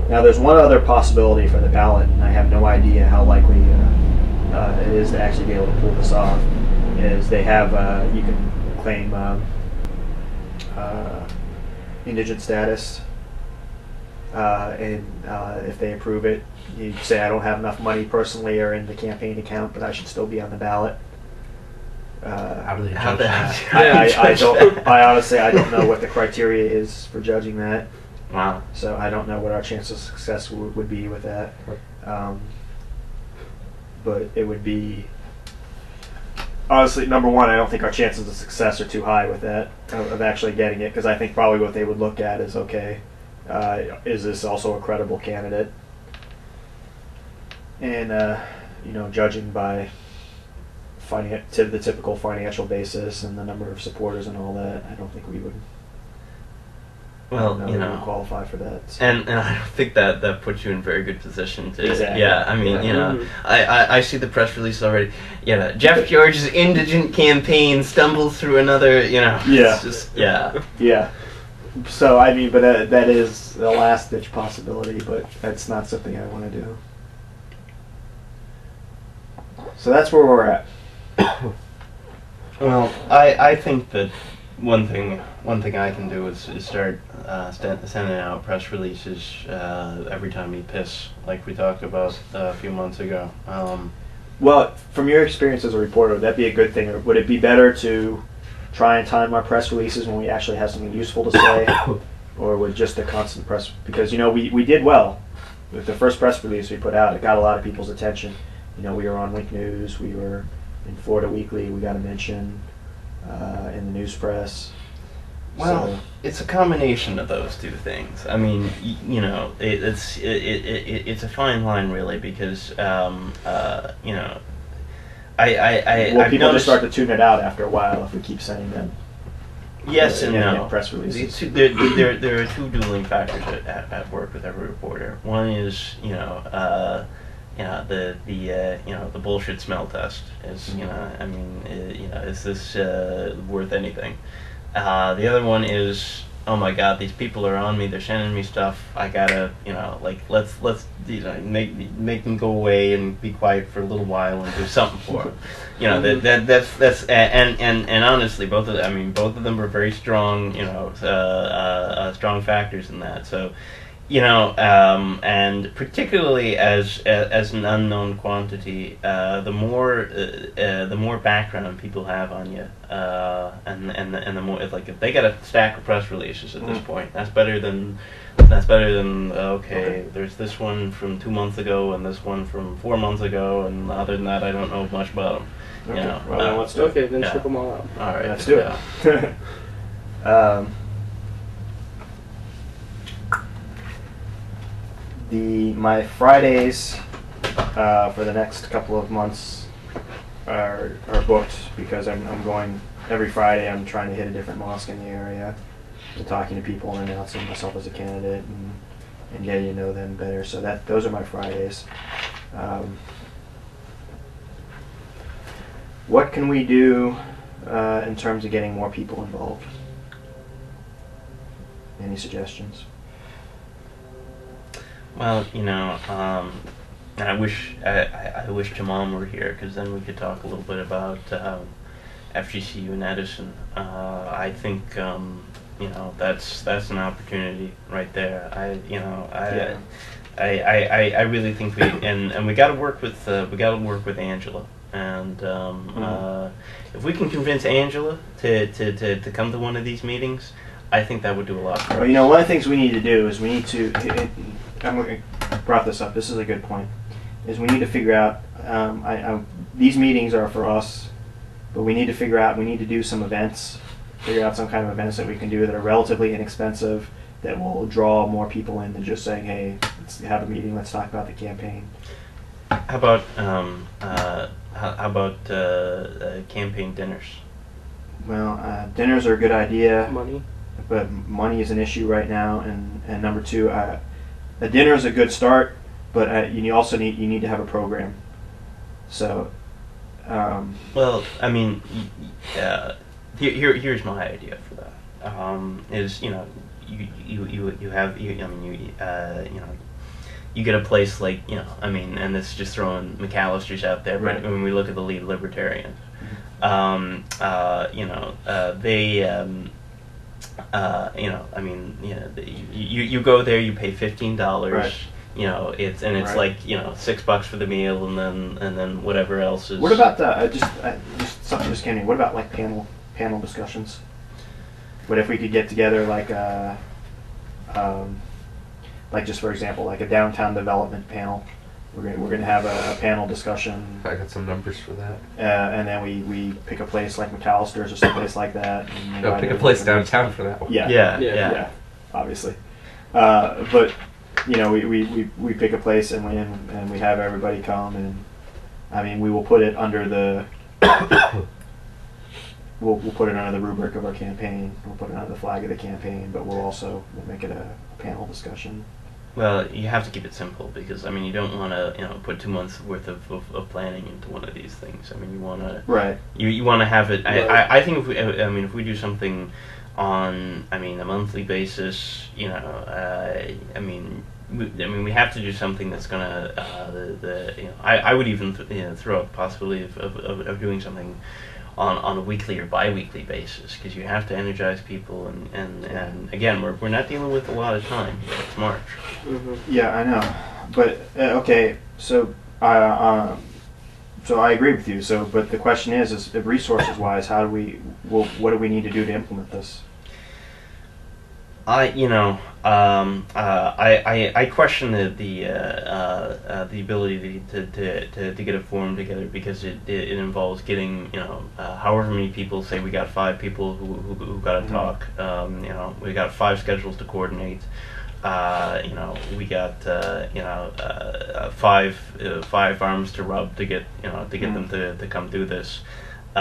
Now, there's one other possibility for the ballot, and I have no idea how likely it is to actually be able to pull this off. Is they have you can claim indigent status, and if they approve it, you say I don't have enough money personally or in the campaign account, but I should still be on the ballot. How do they judge that? I honestly I don't know what the criteria is for judging that. Wow. So I don't know what our chance of success would be with that. But it would be, honestly, number one, I don't think our chances of success are too high with that, of actually getting it, because I think probably what they would look at is, okay, is this also a credible candidate? And, you know, judging by the typical financial basis and the number of supporters and all that, I don't think we would. Well, you know, qualify for that. So. And I don't think that puts you in very good position to. Exactly. Yeah, I mean, you know, I see the press release already. You know, Jeff George's indigent campaign stumbles through another. You know. Yeah. It's just, yeah. Yeah. So I mean, but that is the last ditch possibility, but that's not something I want to do. So that's where we're at. Well, I think that one thing I can do is start sending out press releases every time you piss, like we talked about a few months ago. Well, from your experience as a reporter, would that be a good thing, or would it be better to try and time our press releases when we actually have something useful to say, or with just a constant press? Because, you know, we did well with the first press release we put out. It got a lot of people's attention. You know, we were on Wink News, we were in Florida Weekly, we got a mention in the news press. Well, so, it's a combination of those two things. I mean, you know, it's a fine line, really, because you know, well, people just start to tune it out after a while if we keep sending them. Yes and no. Press releases. There are two dueling factors at work with every reporter. One is, you know, the you know, the bullshit smell test is, you know, I mean, you know, is this worth anything? The other one is, oh my God, these people are on me. They're sending me stuff. I gotta, you know, like let's you know, make them go away and be quiet for a little while and do something for them. You know, that's and honestly, both of them are very strong, you know, strong factors in that. So, you know, and particularly as an unknown quantity, the more background people have on you, and the more, like, if they got a stack of press releases at this point, that's better than okay, there's this one from 2 months ago and this one from 4 months ago, and other than that, I don't know much about them. Okay. You know, well, then let's do it. Okay, then ship them all out. All right, let's do it. My Fridays for the next couple of months are booked, because I'm going every Friday. I'm trying to hit a different mosque in the area, to talking to people and announcing myself as a candidate and getting to know them better. So those are my Fridays. What can we do in terms of getting more people involved? Any suggestions? Well, you know, and I wish Jamal were here, because then we could talk a little bit about FGCU in Edison. I think you know, that's an opportunity right there. I really think we got to work with Angela, and if we can convince Angela to come to one of these meetings, I think that would do a lot for us. Well, you know, one of the things we need to do is I brought this up. This is a good point. Is we need to figure out. These meetings are for us, but we need to figure out. We need to do some events. Figure out some kind of events that we can do that are relatively inexpensive, that will draw more people in than just saying, "Hey, let's have a meeting. Let's talk about the campaign." How about campaign dinners? Well, dinners are a good idea. Money. But money is an issue right now, and number two, a dinner is a good start, but you also need to have a program. So, well, I mean, here's my idea for that. Is, you know, you know, you get a place like, I mean, and this is just throwing McAllister's out there, but when we look at the lead libertarians, they, I mean, you go there, you pay $15. Right. It's Right. like $6 for the meal, and then whatever else is. What about just something just came to me? What about like panel discussions? What if we could get together like just for example, like a downtown development panel? We're gonna have a panel discussion. I got some numbers for that. And then we pick a place like McAllister's or someplace like that. And No, pick a place downtown for that one. Yeah. Obviously. But we pick a place and we have everybody come, and I mean we will put it under the we'll put it under the rubric of our campaign. We'll put it under the flag of the campaign, but we'll make it a panel discussion. Well, you have to keep it simple because I mean you don't want to put 2 months worth of planning into one of these things. I mean you want to you want to have it. I think if we do something on a monthly basis, we have to do something that's gonna I would even throw out the possibility of doing something on a weekly or bi-weekly basis, because you have to energize people, and again we're not dealing with a lot of time. It's March. Mm-hmm. Yeah, I know, but okay, so I agree with you. So, but the question is resources wise, what do we need to do to implement this? I question the ability to get a forum together, because it involves getting however many people. Say we got 5 people who got to talk. We got 5 schedules to coordinate. We got 5 arms to rub to get them to come do this. Who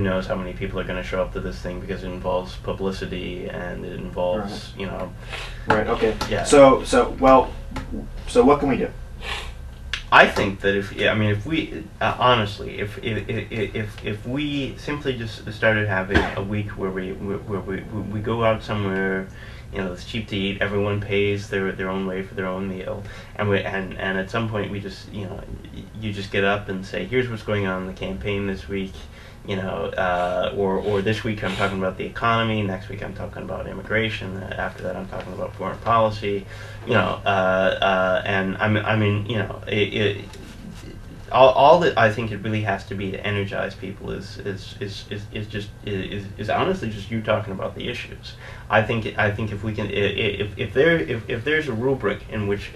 knows how many people are going to show up to this thing, because it involves publicity and it involves, Right. Okay. Yeah. So what can we do? I think that if we honestly, if we simply just started having a week where we go out somewhere, it's cheap to eat. Everyone pays their own way for their own meal, and at some point we just you just get up and say, here's what's going on in the campaign this week, or this week I'm talking about the economy. Next week I'm talking about immigration. After that I'm talking about foreign policy. All that I think it really has to be to energize people is honestly just you talking about the issues. I think if we can, if there's a rubric in which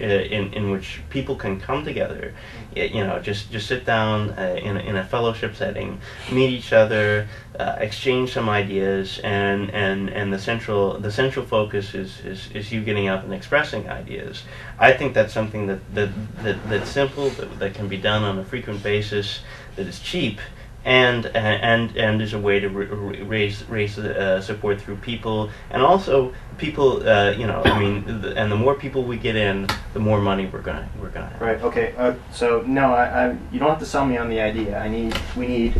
people can come together, just sit down in a fellowship setting, meet each other, exchange some ideas, and the central focus is you getting up and expressing ideas. I think that's something that's simple, that can be done on a frequent basis, that is cheap, and is a way to raise support through people, and also people. And the more people we get in, the more money we're gonna have. Right. Okay. So no, you don't have to sell me on the idea. We need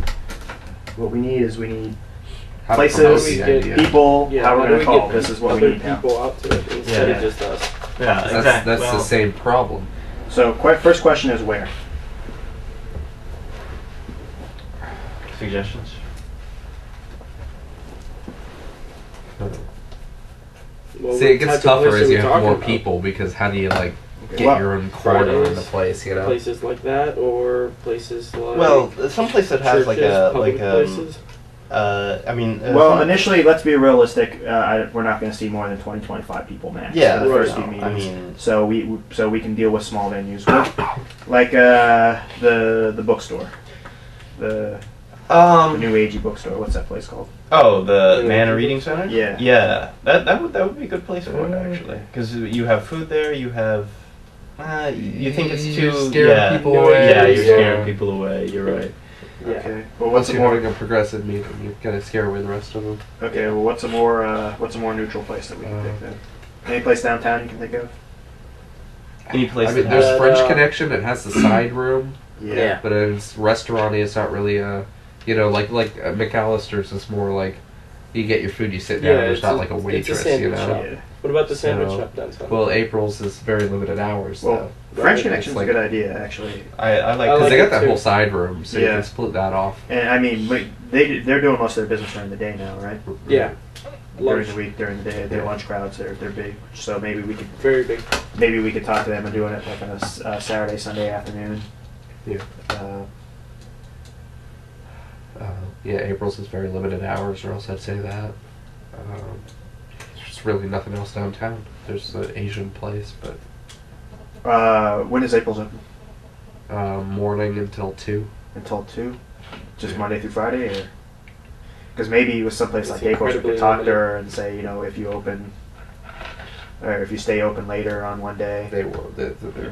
How to places, promote the idea. people. Yeah, how we're how going do to we call. get This is what we other need now. people out to it instead Yeah. of just us. Yeah, That's exactly. the same problem. So first question is where. Suggestions? Well, See, it what gets type of tougher place as are you we have talking more about? people, because how do you get Well, your own corner in the Fridays, place, Places like that, or places like Well, someplace that has churches, public places. Well, initially, let's be realistic. We're not going to see more than 20-25 people max. Yeah, for the right. first few No, meetings. I mean- so we can deal with small venues, like the bookstore, the new agey bookstore. What's that place called? Oh, the Manor Reading Center. Yeah. Yeah, that would be a good place for it actually, because you have food there. You have. You think it's You're too scaring people No, away. Yeah, you're Yeah. scaring people away. You're right. Yeah. Okay. Well, Once what's you're having a progressive meeting, you gotta scare away the rest of them. Okay. Well, what's a more neutral place that we can pick then? Any place downtown you can think of? Any place I mean, that there's has. French Connection. It has the side room, Yeah. but it's restaurant-y. It's not really like McAllister's is more like you get your food, you sit down. Yeah, There's it's not a- like a it's a waitress, sandwich shop. Yeah. What about the sandwich So- shop downtown? Well, April's is very limited hours Well, though. French Right. Connection's It's a good idea, actually. I like I Because like they got it that too. whole side room, so you Yeah. can split that off. And I mean, they're doing most of their business during the day now, right? Yeah. During Lunch. the week, during the day, their Yeah. lunch crowds, they're big. So maybe we could Very big. talk to them and doing it like on a Saturday, Sunday afternoon. Yeah. Yeah, April's is very limited hours, or else I'd say that. There's really nothing else downtown. There's the Asian place, but When is April's open? morning until 2. Until 2? Just Yeah. Monday through Friday, or? Because maybe with someplace like It's April's, we could incredibly talk to limited. her and say, you know, if you open, or if you stay open later on one day, They will.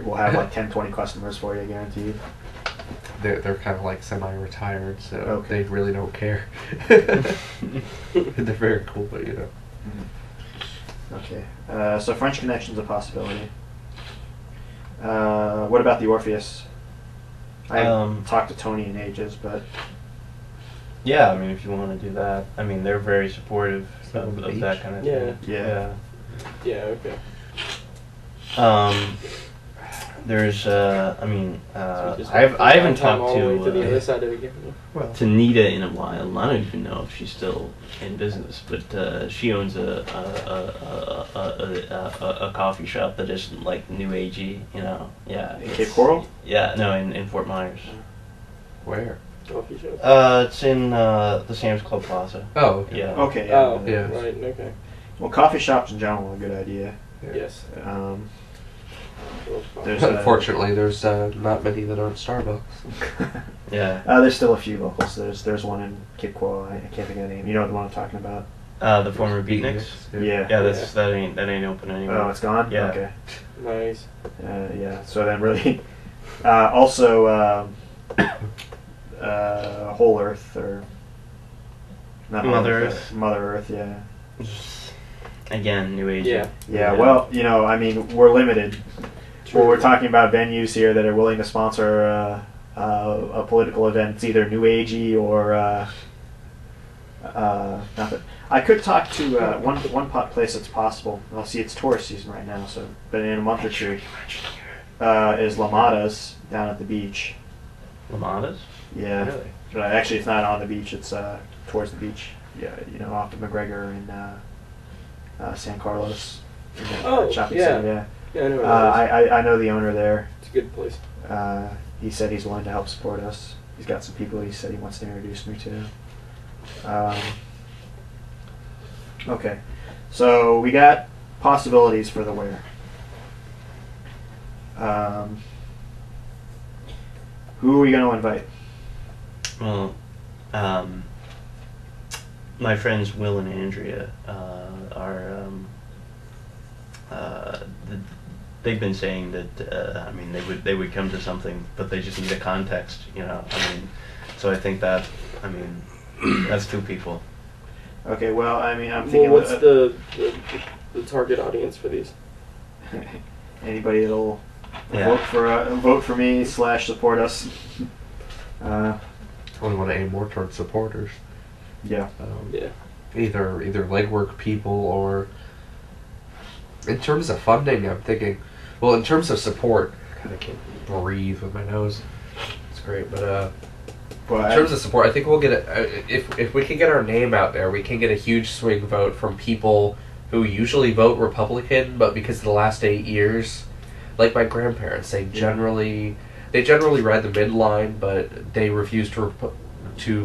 we'll have like 10, 20 customers for you, guaranteed. They're kind of like semi-retired, so Okay. they really don't care. They're very cool, but you know. Okay. So French Connection's a possibility. What about the Orpheus? I haven't talked to Tony in ages, but Yeah, I mean, if you want to do that, I mean, they're very supportive So on of, the of that beach? kind of Yeah. thing. Yeah. Yeah. Okay. There's, I mean, So we just I went haven't downtown talked all the way to the to other side of the game. to Nita in a while. I don't even know if she's still in business, but she owns a coffee shop that isn't like new agey, you know. Yeah. In it's- Cape Coral? Yeah, no, in Fort Myers. Where? Coffee shop. It's in the Sam's Club Plaza. Oh, okay. Yeah. okay. Yeah. Oh. Yeah. Right. Okay. Well, coffee shops in general are a good idea. Yes. There's Unfortunately, there's not many that aren't Starbucks. Yeah. There's still a few locals. There's one in Cape Coral. I can't think of the name. You know the one I'm talking about? The former Beatniks. Yeah. Yeah, that ain't open anymore. Oh, it's gone. Yeah. Okay. Nice. Yeah. So then, really, also Whole Earth or not Whole Mother Earth, Earth. Mother Earth. Yeah. Again, new age. Yeah. Yeah. Well, you know, I mean, we're limited. True. Well, we're talking about venues here that are willing to sponsor a political event. It's either new agey or nothing. I could talk to one place that's possible. Well, see, it's tourist season right now, so but in a month or two, is Lamada's down at the beach. Lamadas? Yeah, Really? but actually, it's not on the beach. It's towards the beach. Yeah, you know, off of McGregor and San Carlos. In that Oh, shopping yeah. center. Yeah. Yeah, I know. What it is. I know the owner there. It's a good place. He said he's willing to help support us. He's got some people he said he wants to introduce me to. Okay, so we got possibilities for the where. Who are we going to invite? Well, my friends Will and Andrea are. They've been saying that I mean they would come to something, but they just need a context, you know. I mean, so I think that that's two people. Okay, well, I mean, I'm Well, thinking. what's the target audience for these? Anybody that'll Yeah. vote for me / support us. We want to aim more towards supporters. Yeah. Yeah. Either legwork people or. In terms of funding, I'm thinking. Well, in terms of support, I kind of can't breathe with my nose. It's great, but Well, in terms of support, I think we'll get if we can get our name out there, we can get a huge swing vote from people who usually vote Republican, but because of the last 8 years, like my grandparents, they generally ride the midline, but they refuse to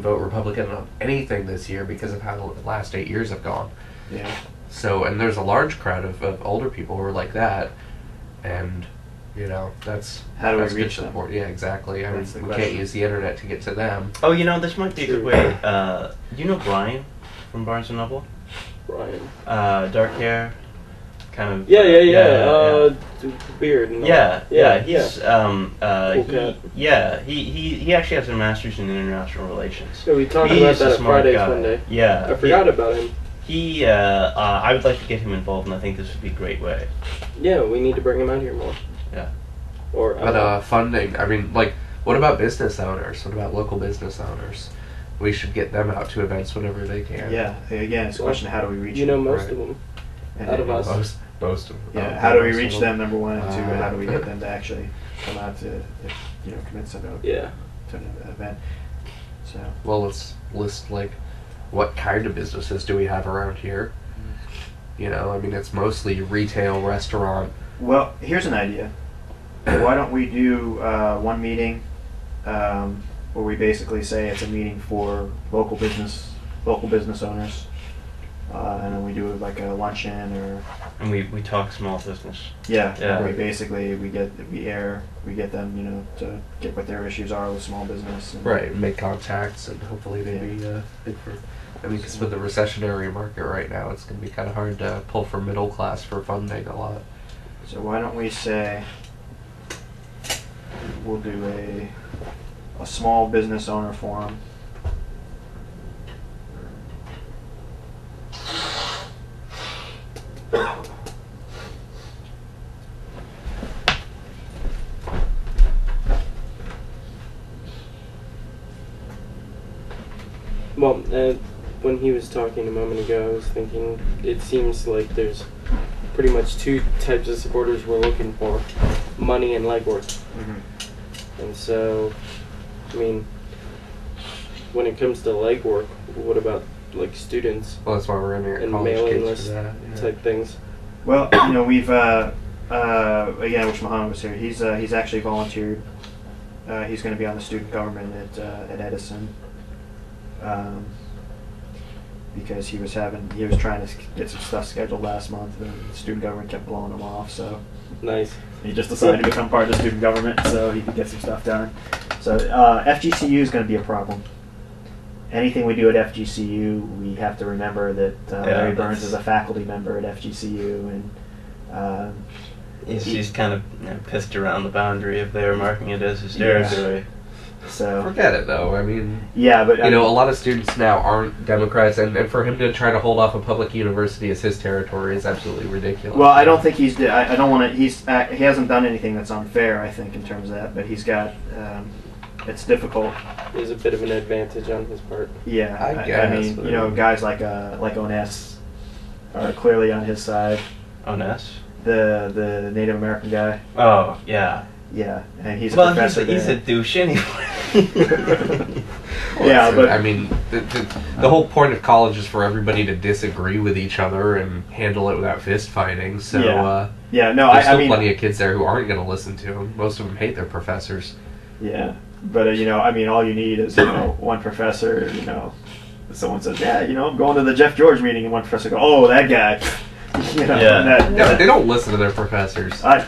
vote Republican on anything this year because of how the last 8 years have gone. yeah. So, and there's a large crowd of older people who are like that, and you know that's How do we that's good reach them? support. Yeah, exactly. I mean, That's the we question. can't use the internet to get to them. Oh, you know, this might be a good True. way. You know Brian from Barnes and Noble? Brian. Dark hair, kind of. Yeah. Beard. And all Yeah, that. yeah, he's Cool cat. he actually has a master's in international relations. Yeah, we talked He's about a that at smart Fridays guy. one day. Yeah, I forgot about him. He I would like to get him involved, and I think this would be a great way. Yeah, we need to bring him out here more. Yeah. Or But funding, I mean, like, what about business owners? What about local business owners? We should get them out to events whenever they can. Yeah. Again, it's a question of how do we reach you know them? most Right. of them. And Out of then- us. Most of them. Yeah. How do we reach them? Number one, and two, how do we get them to actually come out to, commit some Yeah. to an event? So. Well, let's list like what kind of businesses do we have around here? You know, I mean, it's mostly retail, restaurant. Well, here's an idea. Why don't we do one meeting where we basically say it's a meeting for local business owners, and then we do like a luncheon or. And we talk small business. Yeah. Yeah. We basically we get them to get what their issues are with small business. And Right, make contacts and hopefully maybe big for. I mean, because with the recessionary market right now, it's going to be kind of hard to pull from middle class for funding a lot. So why don't we say we'll do a small business owner forum. Well, when he was talking a moment ago, I was thinking it seems like there's pretty much two types of supporters we're looking for: money and legwork. Mm-hmm. And so, I mean, when it comes to legwork, what about like students Well, that's why we're in here at and college mailing kids list for that. Yeah. type things? Well, we've again, I wish Muhammad was here. He's actually volunteered. He's going to be on the student government at Edison. Because he was trying to get some stuff scheduled last month, and the student government kept blowing him off. So Nice. he just decided to become part of the student government so he could get some stuff done. So FGCU is going to be a problem. Anything we do at FGCU, we have to remember that Larry Burns is a faculty member at FGCU, and He's kind of pissed around the boundary if they're marking it as his territory. so Forget it, though. I mean, yeah, but a lot of students now aren't Democrats, and for him to try to hold off a public university as his territory is absolutely ridiculous. Well, I don't think I don't want to. He hasn't done anything that's unfair. I think in terms of that, but he's got. It's difficult. There's a bit of an advantage on his part. Yeah, I guess, mean, but- guys like Oness are clearly on his side. Oness? The Native American guy. Oh, yeah. Yeah, and he's a Well, professor he's a there. douche anyway. Yeah, but I mean, the whole point of college is for everybody to disagree with each other and handle it without fist fighting. So yeah, no, there's I still mean, plenty of kids there who aren't going to listen to him. Most of them hate their professors. yeah, but I mean, all you need is one professor. Someone says, yeah, I'm going to the Jeff George meeting, and one professor goes, oh, that guy. Yeah. Yeah, they don't listen to their professors. I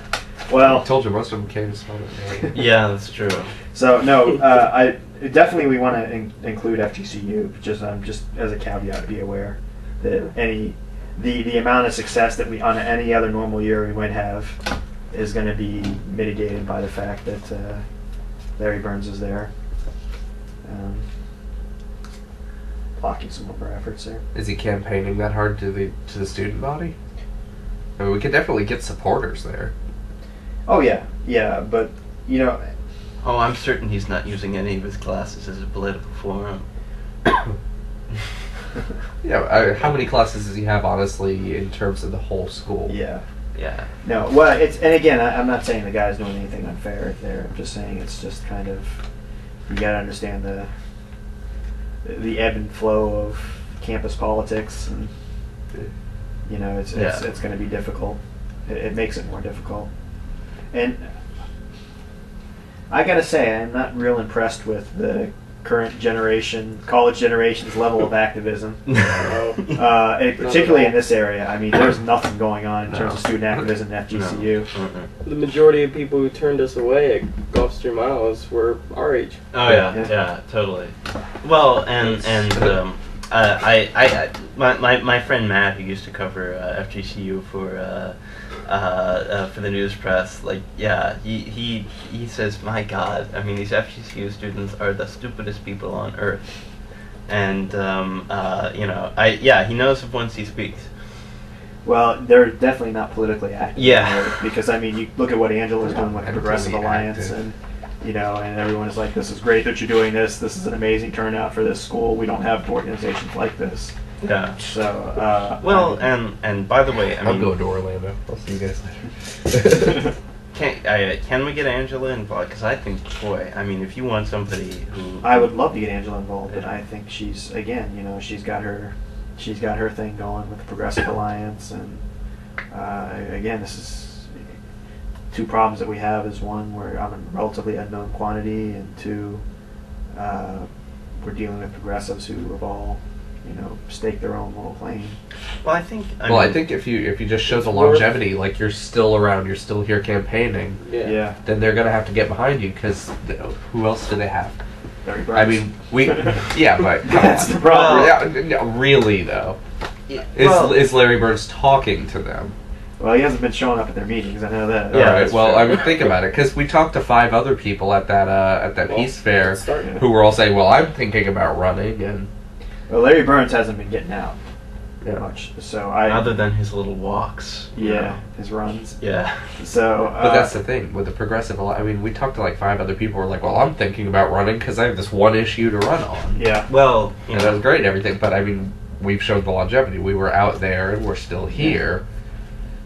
told you most of them came to spell it right. Yeah, that's true. So no, I definitely we want to include FGCU. Just as a caveat, be aware that the amount of success that we on any other normal year we might have is going to be mitigated by the fact that Larry Burns is there, blocking some of our efforts there. Is he campaigning that hard to the student body? I mean, we could definitely get supporters there. Oh yeah, but Oh, I'm certain he's not using any of his classes as a political forum. Yeah, how many classes does he have, honestly, in terms of the whole school? yeah. Yeah. No, well, and again, I'm not saying the guy's doing anything unfair there. I'm just saying it's just kind of you got to understand the ebb and flow of campus politics, and it's going to be difficult. It makes it more difficult, and I got to say I'm not real impressed with the current college generation's level of activism. And particularly in this area. I mean, there's nothing going on in terms of student activism at FGCU. The majority of people who turned us away at Gulfstream Miles were our age. Oh yeah, totally. Well, and my friend Matt, who used to cover FGCU for the news press, he says, my God, I mean, these FGCU students are the stupidest people on earth, and he knows it once he speaks. Well, they're definitely not politically active. Yeah. Because I mean, you look at what Angela's doing with the Progressive Alliance, and and everyone is like, "This is great that you're doing this. This is an amazing turnout for this school. We don't have organizations like this." Yeah. So, Well, and by the way, I I'm mean, going to Orlando. I'll see you guys later. can we get Angela involved? Because I think, boy, I mean, if you want somebody who I would love to get Angela involved, but I think she's, again, you know, she's got her thing going with the Progressive Alliance, and again, this is two problems that we have. Is one, where I'm a relatively unknown quantity, and two, we're dealing with progressives who have all, you know, staked their own little claim. Well, I think. I think if you just show the longevity, like you're still around, you're still here campaigning, Yeah. then they're gonna have to get behind you because who else do they have? Very I mean, yeah, but come That's on. the problem. Yeah, really though, well, is Larry Burns talking to them? Well, he hasn't been showing up at their meetings. I know that. Yeah, All right, that's well, true. I mean, think about it, because we talked to 5 other people at that Peace Fair it's starting. who were all saying, "Well, I'm thinking about running," and Well, Larry Burns hasn't been getting out yeah. much, so other than his little walks. you know. yeah, his runs. Yeah. So, But that's the thing with the progressive. I mean, we talked to like 5 other people who were like, "Well, I'm thinking about running because I have this one issue to run on." yeah. Well, you And that was know, great and everything, but I mean, we've showed the longevity. We were out there and we're still here.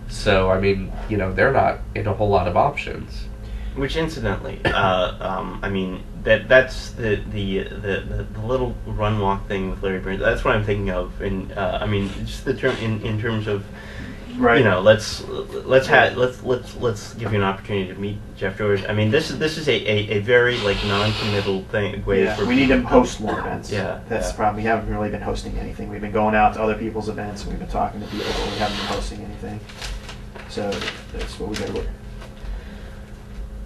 So, I mean, you know, they're not in a whole lot of options. which incidentally, I mean that's the little run walk thing with Larry Burns. That's what I'm thinking of, and I mean just the term in terms of. Right. You know, let's give you an opportunity to meet Jeff George. I mean, this is a very like non-committal thing. Way Yeah, for we need to people- host more events. Yeah, That's yeah. the problem. We haven't really been hosting anything. We've been going out to other people's events, and we've been talking to people, but we haven't been hosting anything. So that's what we got to work.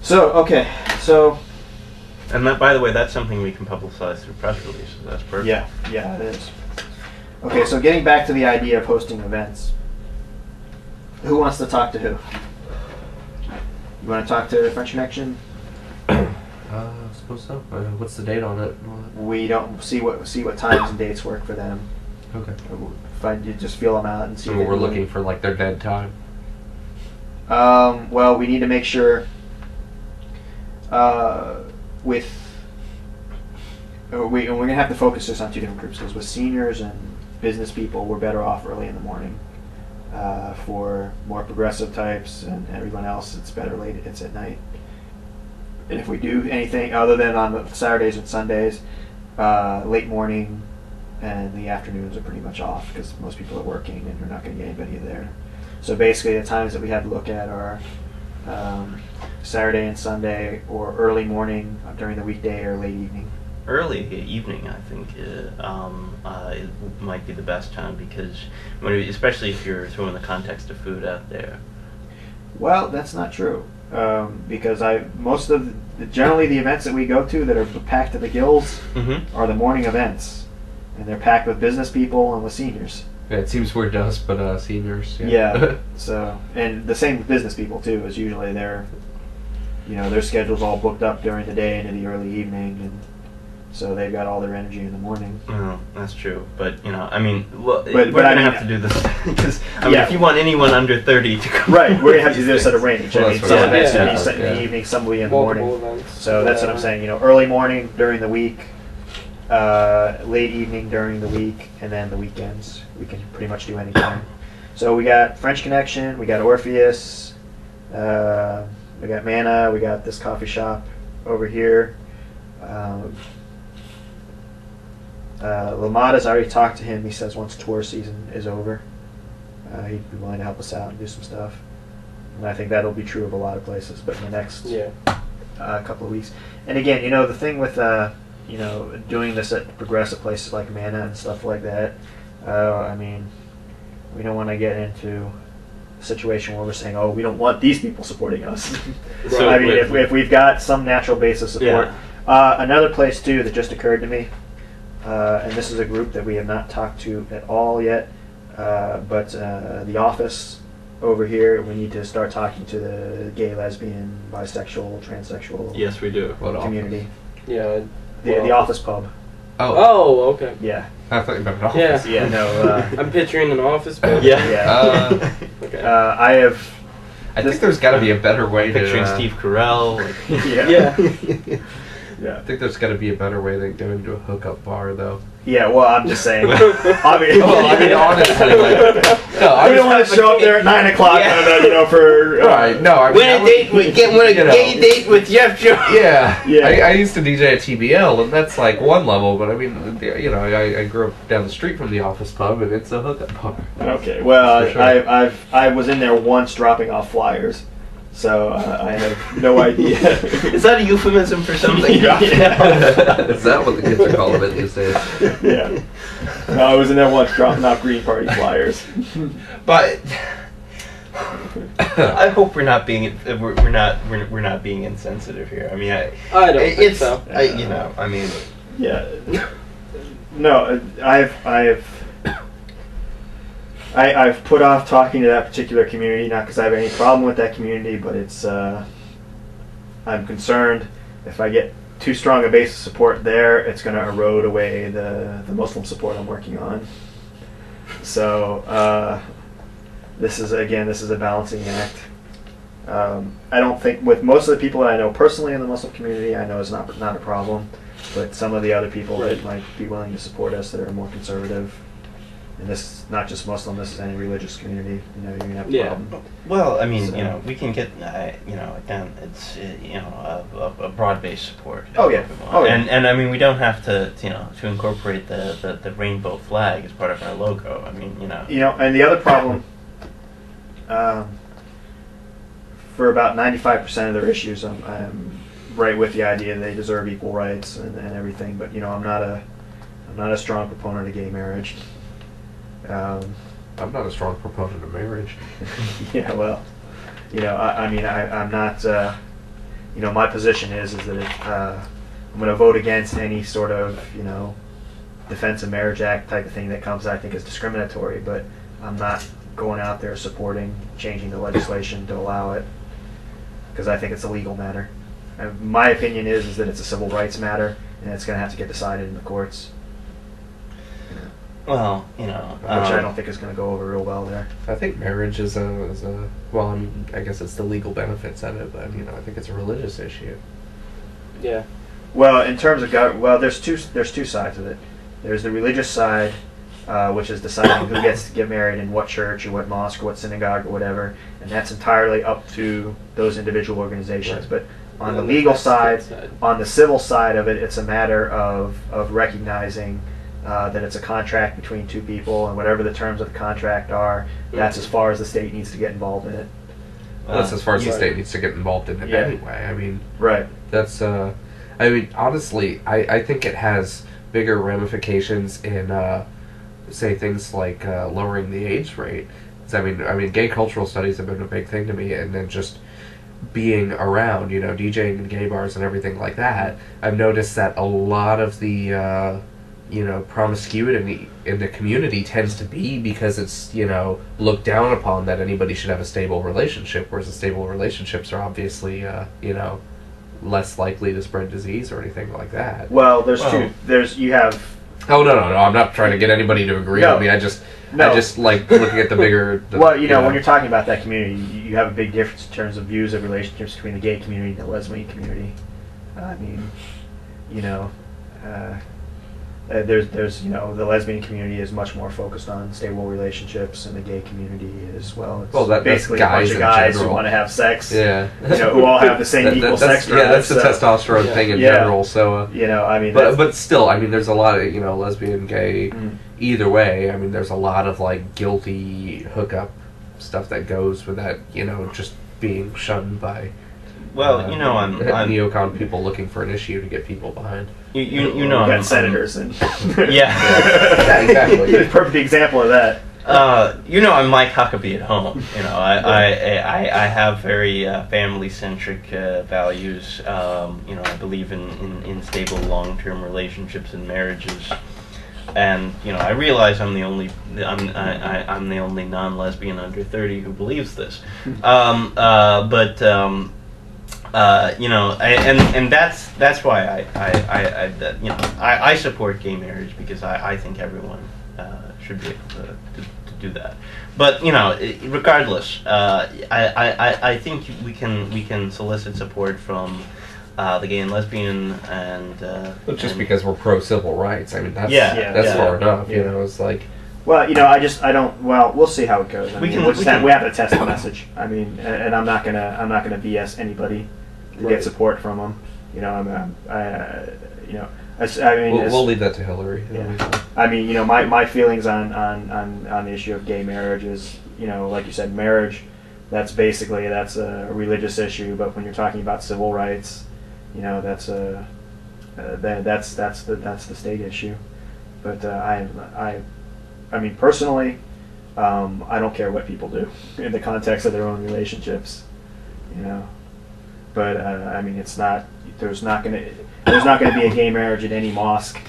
So, okay. So, And that, by the way, that's something we can publicize through press releases. That's perfect. yeah, it is. Okay, so getting back to the idea of hosting events. Who wants to talk to who? You want to talk to French Connection? I suppose so. What's the date on it? We don't see what times and dates work for them. Okay. Find you just feel them out and see. So what we're they're looking doing. for like their dead time. Well, we need to make sure we're gonna have to focus this on 2 different groups, because with seniors and business people, we're better off early in the morning. For more progressive types and everyone else, it's better late. It's at night. And if we do anything other than on the Saturdays and Sundays, late morning and the afternoons are pretty much off, because most people are working and you're not going to get anybody there. So basically, the times that we have to look at are Saturday and Sunday, or early morning during the weekday, or late evening. Early evening, I think, it might be the best time, because especially if you're throwing the context of food out there. Well, that's not true, because generally the events that we go to that are packed to the gills Mm-hmm. are the morning events, and they're packed with business people and with seniors. Yeah, it seems weird to us, but seniors. Yeah. So, and the same with business people too. Is usually their schedule's all booked up during the day into the early evening, and so they've got all their energy in the morning. No, that's true. But I mean, we're But going I to mean- have to do this because I mean, Yeah. if you want anyone under 30 to come, Right, we're gonna have to do this at a range. Well, I mean, that's some what- events yeah, will be set in yeah. the evening, some will be in the Multiple morning. events. So that's what I'm saying. Early morning during the week, late evening during the week, and then the weekends. We can pretty much do any time. So we got French Connection, we got Orpheus, we got Mana, we got this coffee shop over here. Lamada's already talked to him. He says once tour season is over, he'd be willing to help us out and do some stuff. And I think that'll be true of a lot of places, but in the next couple of weeks. And again, the thing with doing this at progressive places like Mana and stuff like that, I mean, we don't want to get into a situation where we're saying, oh, we don't want these people supporting us. So I mean, if we've got some natural base of support. Another place too that just occurred to me, and this is a group that we have not talked to at all yet, but the office over here, we need to start talking to the gay, lesbian, bisexual, transsexual Yes, we do. What community. Yeah. The office pub. Oh, Okay. Yeah. I thought you meant an Yeah. office. Yeah, no. I'm picturing an office building. Yeah. Okay. I have. I think there's got to be a better way Picturing to. Steve Carell. Yeah. Yeah. Yeah. I think there's got to be a better way than going to a hookup bar, though. Yeah, well, I'm just saying. I mean, honestly, like, no, we don't want to show up there at 9 o'clock, for right. No, I mean, Win a date with gay date with Jeff Jones. Yeah, Yeah. I used to DJ at TBL, and that's like one level. But I mean, I grew up down the street from the Office Pub, and it's a hookup bar. Okay, well, For sure. I was in there once dropping off flyers, so I have no idea. Is that a euphemism for something? Yeah. Is that what the kids are calling it these days? Yeah. No, I was in there once dropping off Green Party flyers. But I hope we're not being being insensitive here. I mean, I don't think so. I mean, Yeah. No, I've put off talking to that particular community, not because I have any problem with that community, but it's I'm concerned if I get too strong a base of support there, it's going to erode away the Muslim support I'm working on. So this is a balancing act. I don't think with most of the people that I know personally in the Muslim community, I know it's not a problem, but some of the other people that might be willing to support us that are more conservative. And this is not just Muslim, this is any religious community, you're going to have a problem. well, I mean, So- we can get, again, it's, a broad-based support. Oh, yeah. Oh, yeah. And I mean, we don't have to incorporate the rainbow flag as part of our logo. I mean, And the other problem, for about 95% of their issues, I'm right with the idea they deserve equal rights and everything, but I'm not a strong proponent of gay marriage. I'm not a strong proponent of marriage. Yeah, well, I'm not. My position is that I'm going to vote against any sort of Defense of Marriage Act type of thing that comes. I think is discriminatory, but I'm not going out there supporting changing the legislation to allow it because I think it's a legal matter. My opinion is that it's a civil rights matter and it's going to have to get decided in the courts. well, Which I don't think is going to go over real well there. I think marriage is a well, I mean, I guess it's the legal benefits of it, but I think it's a religious issue. Yeah. Well, in terms of there's two sides of it. There's the religious side, which is deciding who gets to get married in what church or what mosque or what synagogue or whatever, and that's entirely up to those individual organizations. Right. But on the legal side, side. on the civil side of it, it's a matter of recognizing that it's a contract between two people, and whatever the terms of the contract are, that's as far as the state needs to get involved in it. Well, that's as far as the Right. state needs to get involved in it Yeah. anyway. I mean, Right. that's I mean, honestly, I think it has bigger ramifications in say things like lowering the age rate. 'Cause I mean, gay cultural studies have been a big thing to me, and then just being around, DJing in gay bars and everything like that, I've noticed that a lot of the promiscuity in the community tends to be because it's looked down upon that anybody should have a stable relationship, whereas the stable relationships are obviously less likely to spread disease or anything like that. Well, Well- you have. Oh no! I'm not trying to get anybody to agree No. with me. I just No. like looking at the bigger. Well, when you're talking about that community, you have a big difference in terms of views of relationships between the gay community and the lesbian community. I mean, there's the lesbian community is much more focused on stable relationships, and the gay community is it's that's basically guys a bunch of in guys who general. want to have sex. Yeah. Who all have the same equal sex drive. Yeah, that's the so, testosterone thing in Yeah. general. So. I mean, But still, I mean, there's a lot of lesbian, gay, Mm. either way. I mean, there's a lot of like guilty hookup stuff that goes with that. Just being shunned by. well, I'm neocon people looking for an issue to get people behind. you we've know, got I'm senators and yeah. Yeah, exactly. Perfect example of that. I'm Mike Huckabee at home. I have very family-centric values. I believe in stable long-term relationships and marriages. And I realize I'm the only non-lesbian under 30 who believes this. And that's why I support gay marriage, because I think everyone should be able to do that. But regardless, I think we can solicit support from the gay and lesbian, and Well, just and- because we're pro civil rights, I mean that's Yeah, far enough. Yeah. You know, it's like Well, I don't. Well, we'll see how it goes. We can- we have to test the message. I mean, and I'm not gonna BS anybody to Right. get support from them. You know, I mean, we'll leave that to Hillary. Yeah. I mean, my feelings on the issue of gay marriage is, like you said, marriage. That's a religious issue. But when you're talking about civil rights, that's the state issue. But I mean, personally, I don't care what people do in the context of their own relationships, But I mean, there's not going to be a gay marriage at any mosque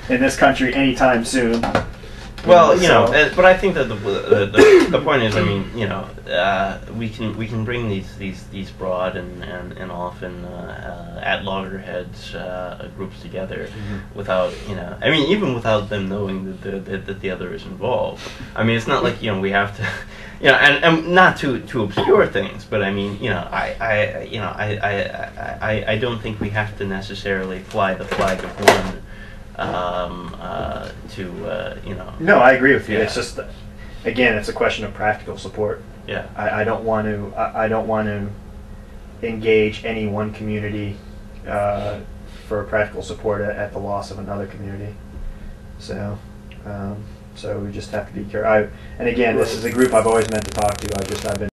in this country anytime soon. Well, but I think that the point is, I mean, we can bring these broad and often at loggerheads groups together without, I mean, even without them knowing that the other is involved. I mean, it's not like we have to, and not to obscure things, but I mean, I don't think we have to necessarily fly the flag of one. No, I agree with you. Yeah. It's just, again, it's a question of practical support. Yeah. I don't want to. I don't want to engage any one community for practical support at the loss of another community. So we just have to be careful. And again, this is a group I've always meant to talk to. I've been